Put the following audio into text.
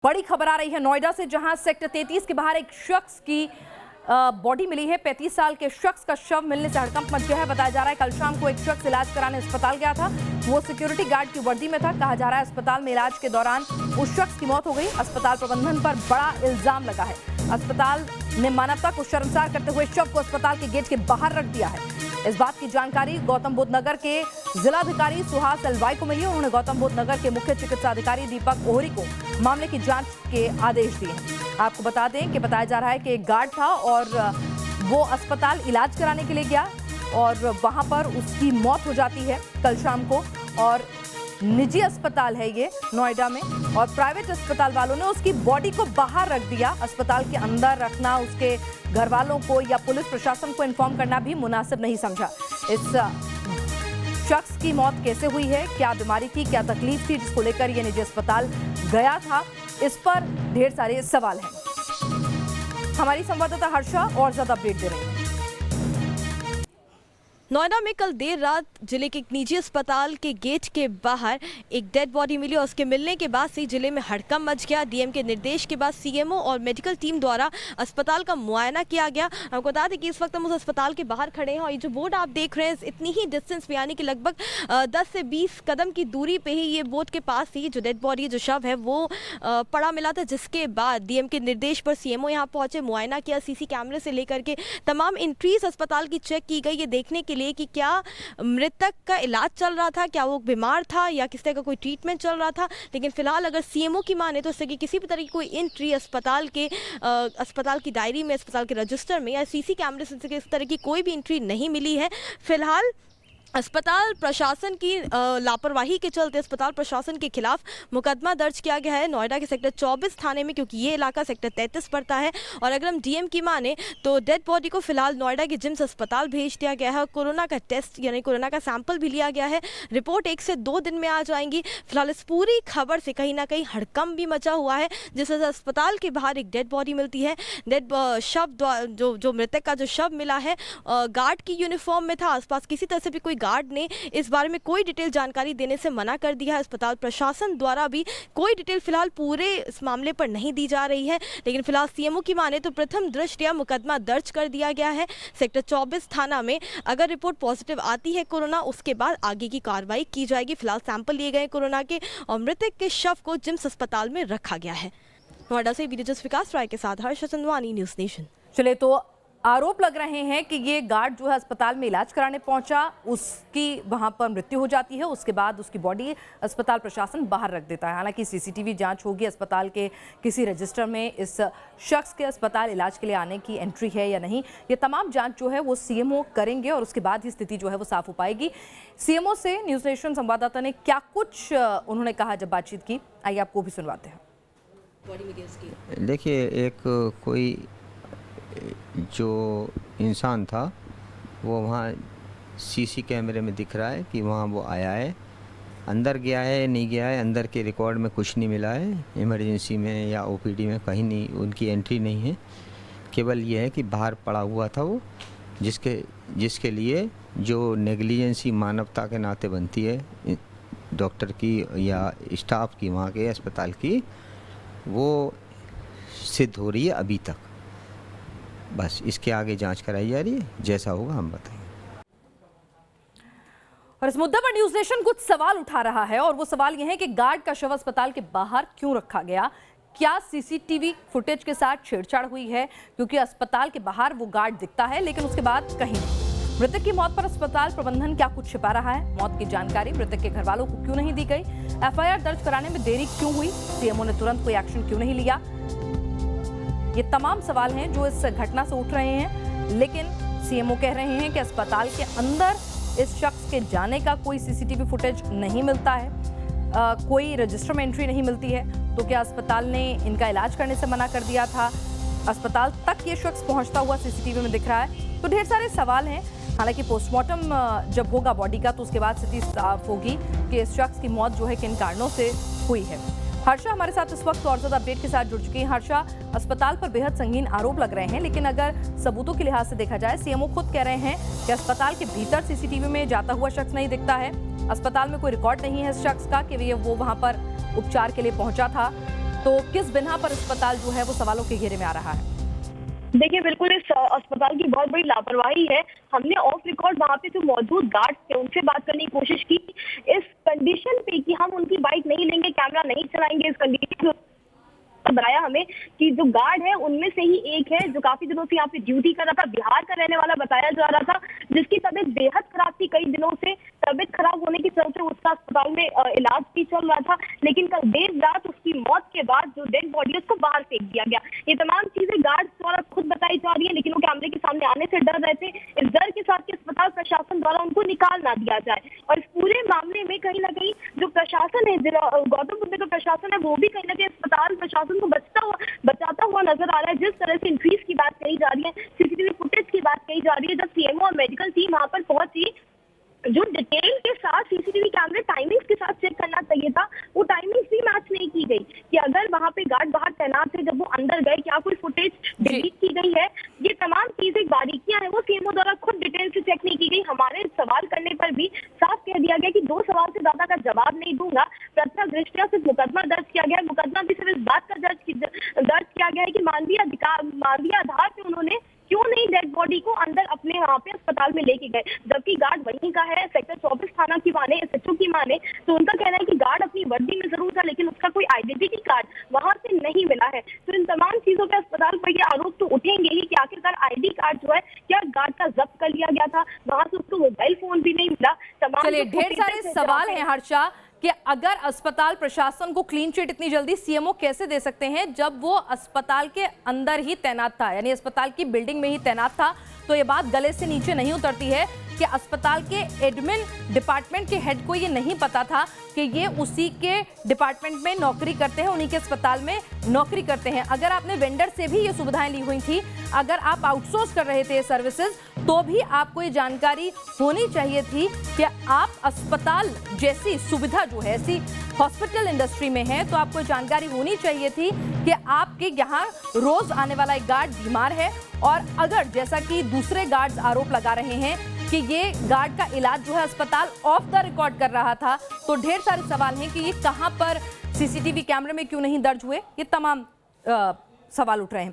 बड़ी खबर आ रही है नोएडा से, जहां सेक्टर 33 के बाहर एक शख्स की बॉडी मिली है। 35 साल के शख्स का शव मिलने से हड़कंप मच गया है। बताया जा रहा है कल शाम को एक शख्स इलाज कराने अस्पताल गया था। वो सिक्योरिटी गार्ड की वर्दी में था। कहा जा रहा है अस्पताल में इलाज के दौरान उस शख्स की मौत हो गई। अस्पताल प्रबंधन पर बड़ा इल्जाम लगा है। अस्पताल ने मानवता को शर्मसार करते हुए शव को अस्पताल के गेट के बाहर रख दिया है। इस बात की जानकारी गौतम बुद्ध नगर के जिलाधिकारी सुहास एलवाई को मिली। उन्होंने गौतम बुद्ध नगर के मुख्य चिकित्सा अधिकारी दीपक ओहरी को मामले की जांच के आदेश दिए हैं। आपको बता दें कि बताया जा रहा है कि एक गार्ड था और वो अस्पताल इलाज कराने के लिए गया और वहां पर उसकी मौत हो जाती है कल शाम को। और निजी अस्पताल है ये नोएडा में, और प्राइवेट अस्पताल वालों ने उसकी बॉडी को बाहर रख दिया। अस्पताल के अंदर रखना उसके घर वालों को या पुलिस प्रशासन को इन्फॉर्म करना भी मुनासिब नहीं समझा। इस शख्स की मौत कैसे हुई है, क्या बीमारी थी, क्या तकलीफ थी जिसको लेकर ये निजी अस्पताल गया था, इस पर ढेर सारे सवाल हैं। हमारी संवाददाता हर्षा और ज्यादा अपडेट दे रही है। नोएडा में कल देर रात जिले के एक निजी अस्पताल के गेट के बाहर एक डेड बॉडी मिली और उसके मिलने के बाद से जिले में हड़कंप मच गया। डीएम के निर्देश के बाद सीएमओ और मेडिकल टीम द्वारा अस्पताल का मुआयना किया गया। आपको बता दें कि इस वक्त हम उस अस्पताल के बाहर खड़े हैं और ये जो बोर्ड आप देख रहे हैं इतनी ही डिस्टेंस पे, यानी कि लगभग 10 से 20 कदम की दूरी पे ही ये बोर्ड के पास ही जो डेड बॉडी, जो शव है वो पड़ा मिला था। जिसके बाद डीएम के निर्देश पर सीएमओ यहाँ पहुंचे, मुआयना किया, सीसी कैमरे से लेकर के तमाम एंट्रीज अस्पताल की चेक की गई, ये देखने के लिए कि क्या मृतक का इलाज चल रहा था, क्या वो बीमार था या किस तरह का कोई ट्रीटमेंट चल रहा था। लेकिन फिलहाल अगर सीएमओ की माने तो इससे किसी भी तरह की कोई एंट्री अस्पताल की डायरी में, अस्पताल के रजिस्टर में या सीसी कैमरे से इस तरह की कोई भी एंट्री नहीं मिली है। फिलहाल अस्पताल प्रशासन की लापरवाही के चलते अस्पताल प्रशासन के खिलाफ मुकदमा दर्ज किया गया है नोएडा के सेक्टर 24 थाने में, क्योंकि ये इलाका सेक्टर 33 पड़ता है। और अगर हम डीएम की माने तो डेड बॉडी को फिलहाल नोएडा के जिम्स अस्पताल भेज दिया गया है। कोरोना का टेस्ट यानी कोरोना का सैंपल भी लिया गया है। रिपोर्ट 1 से 2 दिन में आ जाएंगी। फिलहाल इस पूरी खबर से कहीं ना कहीं हड़कंप भी मचा हुआ है। जिस वजह से अस्पताल के बाहर एक डेड बॉडी मिलती है, डेड शव जो मृतक का जो शव मिला है गार्ड की यूनिफॉर्म में था। आसपास किसी तरह से भी कोई गार्ड ने इस बारे में कोई डिटेल जानकारी देने से मना कर दिया है। अस्पताल प्रशासन द्वारा भी कोई डिटेल फिलहाल पूरे इस मामले पर नहीं दी जा रही है। लेकिन फिलहाल सीएमओ की माने तो प्रथम दृष्टया मुकदमा दर्ज कर दिया गया है सेक्टर 24 थाना में। अगर रिपोर्ट पॉजिटिव आती है कोरोना, उसके बाद आगे की कार्रवाई की जाएगी। फिलहाल सैंपल लिए गए कोरोना के और मृतक के शव को जिम्स अस्पताल में रखा गया है। नोएडा से वीडियो विकास राय के साथ हर्षा चंदवानी, न्यूज़ नेशन। चले, तो आरोप लग रहे हैं कि ये गार्ड जो है अस्पताल में इलाज कराने पहुंचा, उसकी वहां पर मृत्यु हो जाती है, उसके बाद उसकी बॉडी अस्पताल प्रशासन बाहर रख देता है। हालांकि सीसीटीवी जांच होगी अस्पताल के किसी रजिस्टर में इस शख्स के अस्पताल इलाज के लिए आने की एंट्री है या नहीं, ये तमाम जांच जो है वो सीएमओ करेंगे और उसके बाद ही स्थिति जो है वो साफ हो पाएगी। सीएमओ से न्यूज़ नेशन संवाददाता ने क्या कुछ उन्होंने कहा जब बातचीत की, आइए आपको भी सुनवाते हैं। देखिए, एक कोई जो इंसान था वो वहाँ सीसी कैमरे में दिख रहा है कि वहाँ वो आया है। अंदर गया है नहीं गया है, अंदर के रिकॉर्ड में कुछ नहीं मिला है। इमरजेंसी में या ओपीडी में कहीं नहीं उनकी एंट्री नहीं है। केवल ये है कि बाहर पड़ा हुआ था वो, जिसके लिए जो नेग्लिजेंसी मानवता के नाते बनती है डॉक्टर की या स्टाफ की, वहाँ के अस्पताल की, वो सिद्ध हो रही है अभी तक। बस इसके आगे जांच कराई जा रही है, जैसा होगा हम बताएंगे। और इस मुद्दे पर न्यूज़ नेशन कुछ सवाल उठा रहा है और वो सवाल ये है कि गार्ड का शव अस्पताल के बाहर क्यों रखा गया? क्या सीसीटीवी फुटेज के साथ छेड़छाड़ हुई है? क्योंकि अस्पताल के बाहर वो गार्ड दिखता है लेकिन उसके बाद कहीं नहीं। मृतक की मौत पर अस्पताल प्रबंधन क्या कुछ छिपा रहा है? मौत की जानकारी मृतक के घर वालों को क्यों नहीं दी गई? एफआईआर दर्ज कराने में देरी क्यों हुई? सीएमओ ने तुरंत कोई एक्शन क्यों नहीं लिया? ये तमाम सवाल हैं जो इस घटना से उठ रहे हैं। लेकिन सीएमओ कह रहे हैं कि अस्पताल के अंदर इस शख्स के जाने का कोई सीसीटीवी फुटेज नहीं मिलता है, कोई रजिस्टर में एंट्री नहीं मिलती है। तो क्या अस्पताल ने इनका इलाज करने से मना कर दिया था? अस्पताल तक ये शख्स पहुंचता हुआ सीसीटीवी में दिख रहा है। तो ढेर सारे सवाल हैं। हालांकि पोस्टमार्टम जब होगा बॉडी का तो उसके बाद स्थिति साफ होगी कि इस शख्स की मौत जो है किन कारणों से हुई है। हर्षा हमारे साथ इस वक्त और ज्यादा अपडेट के साथ जुड़ चुकी हैं। हर्षा, अस्पताल पर बेहद संगीन आरोप लग रहे हैं, लेकिन अगर सबूतों के लिहाज से देखा जाए, सीएमओ खुद कह रहे हैं कि अस्पताल के भीतर सीसीटीवी में जाता हुआ शख्स नहीं दिखता है। अस्पताल में कोई रिकॉर्ड नहीं है इस शख्स का कि वो वहां पर उपचार के लिए पहुंचा था। तो किस बिना पर अस्पताल जो है वो सवालों के घेरे में आ रहा है? देखिए, बिल्कुल इस अस्पताल की बहुत बड़ी लापरवाही है। हमने ऑफ रिकॉर्ड वहाँ पे जो मौजूद गार्ड्स थे उनसे बात करने की कोशिश की, इस कंडीशन पे कि हम उनकी बाइक नहीं लेंगे, कैमरा नहीं चलाएंगे। इस कंडीशन बताया हमें कि जो गार्ड है उनमें से ही एक है जो काफी दिनों से यहाँ पे ड्यूटी कर रहा था, बिहार का रहने वाला बताया जा रहा था, जिसकी तबीयत बेहद खराब थी। कई दिनों से तबीयत खराब होने के चलते उसका अस्पताल में इलाज भी चल रहा था, लेकिन कल देर रात उसकी मौत के बाद जो डेड बॉडी है उसको बाहर फेंक दिया गया। ये तमाम चीजें गार्ड द्वारा खुद बताई जा रही है, लेकिन वो कैमरे के सामने आने से डर रहे थे, इस डर के साथ कि अस्पताल प्रशासन द्वारा उनको निकाल ना दिया जाए। और इस पूरे मामले में कहीं ना कहीं जो प्रशासन है, गौतम बुद्ध का प्रशासन है, वो भी कहीं ना कहीं अस्पताल प्रशासन को बचाता हुआ नजर आ रहा है। जिस तरह से इंक्रीज की बात कही जा रही है, सीसीटीवी फुटेज की बात कही जा रही है, जब सीएमओ और मेडिकल टीम वहां पर पहुंची, जो डिटेल के साथ सीसीटीवी कैमरे टाइमिंग्स के साथ चेक करना चाहिए था, वो टाइमिंग्स भी मैच नहीं की गई कि अगर वहां पे गार्ड बाहर तैनात थे, जब वो अंदर गए, क्या कोई फुटेज डिलीट की गई है। ये तमाम चीजें, बारीकियां हैं, वो सीएमओ द्वारा खुद डिटेल से चेक नहीं की गई। हमारे सवाल करने पर भी साफ कह दिया गया कि 2 सवाल से ज्यादा का जवाब नहीं दूंगा। प्रत्यक्ष दृष्टिया सिर्फ मुकदमा दर्ज किया गया है। मुकदमा भी सिर्फ इस बात का दर्ज किया गया है कि मानवीय आधार पे उन्होंने क्यों नहीं डेड बॉडी को अंदर अपने वहाँ पे अस्पताल में लेके गए, जबकि गार्ड वहीं का है। सेक्टर 24 थाना की माने, एसएचओ की माने तो उनका कहना है कि गार्ड अपनी वर्दी में जरूर था, लेकिन उसका कोई आइडेंटिटी कार्ड वहां से नहीं मिला है। तो इन तमाम चीजों पे अस्पताल पर ये आरोप तो उठेंगे ही कि आखिरकार आईडी कार्ड जो है क्या गार्ड का जब्त कर लिया गया था, वहां से उसको मोबाइल फोन भी नहीं मिला। चलिए, ढेर सारे सवाल हैं हर्षा कि अगर अस्पताल प्रशासन को क्लीन चिट इतनी जल्दी सीएमओ कैसे दे सकते हैं जब वो अस्पताल के अंदर ही तैनात था, यानी अस्पताल की बिल्डिंग में ही तैनात था। तो ये बात गले से नीचे नहीं उतरती है कि अस्पताल के एडमिन डिपार्टमेंट के हेड को ये नहीं पता था कि ये उसी के डिपार्टमेंट में नौकरी करते हैं, उन्हीं के अस्पताल में नौकरी करते हैं। अगर आपने वेंडर से भी ये सुविधाएं ली हुई थी, अगर आप आउटसोर्स कर रहे थे ये सर्विसेज, तो भी आपको ये जानकारी होनी चाहिए थी कि आप अस्पताल जैसी सुविधा जो है, ऐसी हॉस्पिटल इंडस्ट्री में है, तो आपको जानकारी होनी चाहिए थी कि आपके यहाँ रोज आने वाला एक गार्ड बीमार है। और अगर जैसा कि दूसरे गार्ड्स आरोप लगा रहे हैं कि ये गार्ड का इलाज जो है अस्पताल ऑफ द रिकॉर्ड कर रहा था, तो ढेर सारे सवाल हैं कि ये कहां पर सीसीटीवी कैमरे में क्यों नहीं दर्ज हुए। ये तमाम सवाल उठ रहे हैं।